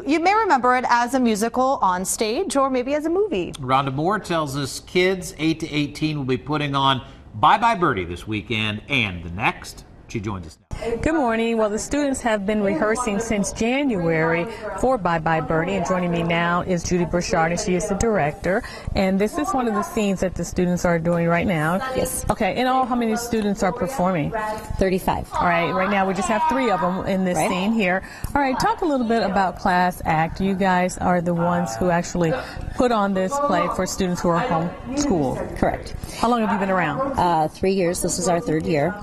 You may remember it as a musical on stage or maybe as a movie. Rhonda Moore tells us kids 8 to 18 will be putting on Bye Bye Birdie this weekend and the next. She joins us now. Good morning. Well, the students have been rehearsing since January for Bye Bye Birdie, and joining me now is Judy Burchard, and she is the director. And this is one of the scenes that the students are doing right now. Yes. Okay. In all, how many students are performing? 35. All right. Right now, we just have 3 of them in this scene here. All right. Talk a little bit about Class Act. You guys are the ones who actually put on this play for students who are homeschooled. Correct. How long have you been around? 3 years. This is our 3rd year.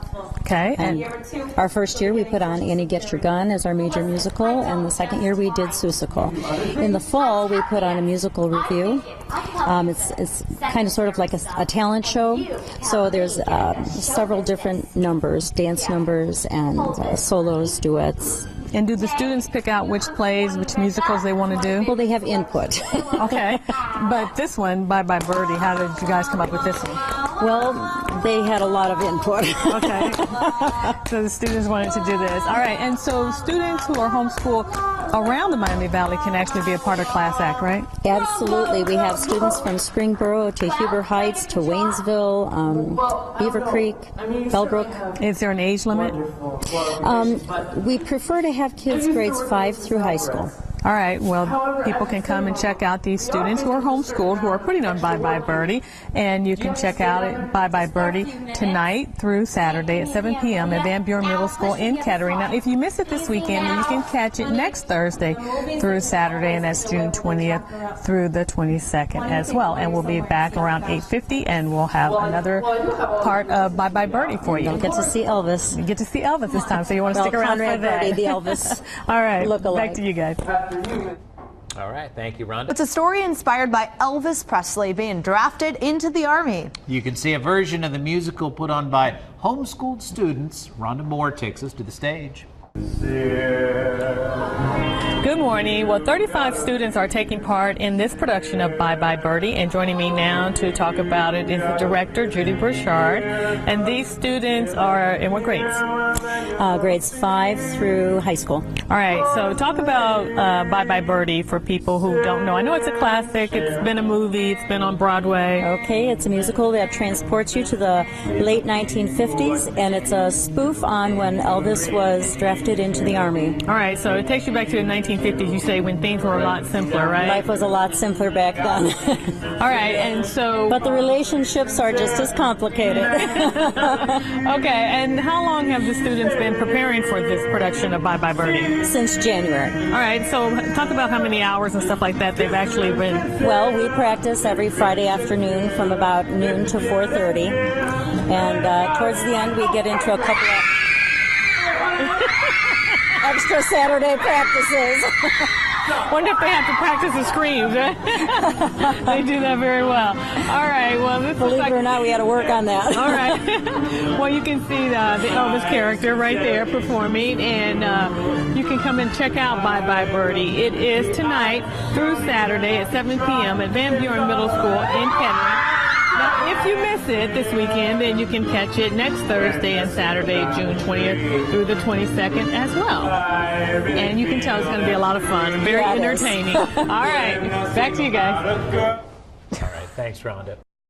Okay. And our first year we put on Annie Get Your Gun as our major musical, and the second year we did Seussical. In the fall we put on a musical review. It's kind of sort of like a talent show, so there's several different numbers, dance numbers and solos, duets. And do the students pick out which plays, which musicals they want to do? Well, they have input. Okay. But this one, Bye Bye Birdie, how did you guys come up with this one? Well, they had a lot of input. Okay. So the students wanted to do this. All right. And so students who are homeschooled around the Miami Valley can actually be a part of Class Act, right? Absolutely. We have students from Springboro to Huber Heights to Waynesville, Beaver Creek, Bellbrook. Is there an age limit? We prefer to have kids grades 5 through high school. All right, well, people can come and check out these students who are homeschooled who are putting on Bye Bye Birdie, and you can check out it, Bye Bye Birdie tonight through Saturday at 7 p.m. at Van Buren Middle School in Kettering. Now, if you miss it this weekend, then you can catch it next Thursday through Saturday, and that's June 20th through the 22nd as well. And we'll be back around 8:50, and we'll have another part of Bye Bye Birdie for you. You'll get to see Elvis. You get to see Elvis this time, so you want to stick around for that. Birdie, the Elvis. All right, look-alike. back to you guys. All right, thank you, Rhonda. It's a story inspired by Elvis Presley being drafted into the Army. You can see a version of the musical put on by homeschooled students. Rhonda Moore takes us to the stage. Good morning. Well, 35 students are taking part in this production of Bye Bye Birdie, and joining me now to talk about it is the director, Judy Burchard. And these students are in what grades? Grades 5 through high school. All right, so talk about Bye Bye Birdie for people who don't know. I know it's a classic, it's been a movie, it's been on Broadway. Okay, it's a musical that transports you to the late 1950s, and it's a spoof on when Elvis was drafted into the Army. All right, so it takes you back to the 1950s, you say, when things were a lot simpler, right? Life was a lot simpler back then. All right, and so... But the relationships are just as complicated. Okay, and how long have the students been preparing for this production of Bye Bye Birdie? Since January. All right, so talk about how many hours and stuff like that they've actually been... Well, we practice every Friday afternoon from about noon to 4:30, and towards the end we get into a couple of extra Saturday practices. Wonder if they have to practice the screams, right? They do that very well. All right, well, this Believe is it or not, we had to work on that. All right. Well, you can see the Elvis character right there performing, and you can come and check out Bye Bye Birdie. It is tonight through Saturday at 7 p.m. at Van Buren Middle School in Kettering. Now, if you miss it this weekend, then you can catch it next Thursday and Saturday, June 20th through the 22nd as well. And you can tell it's going to be a lot of fun, very entertaining. All right, back to you guys. All right, thanks, Rhonda.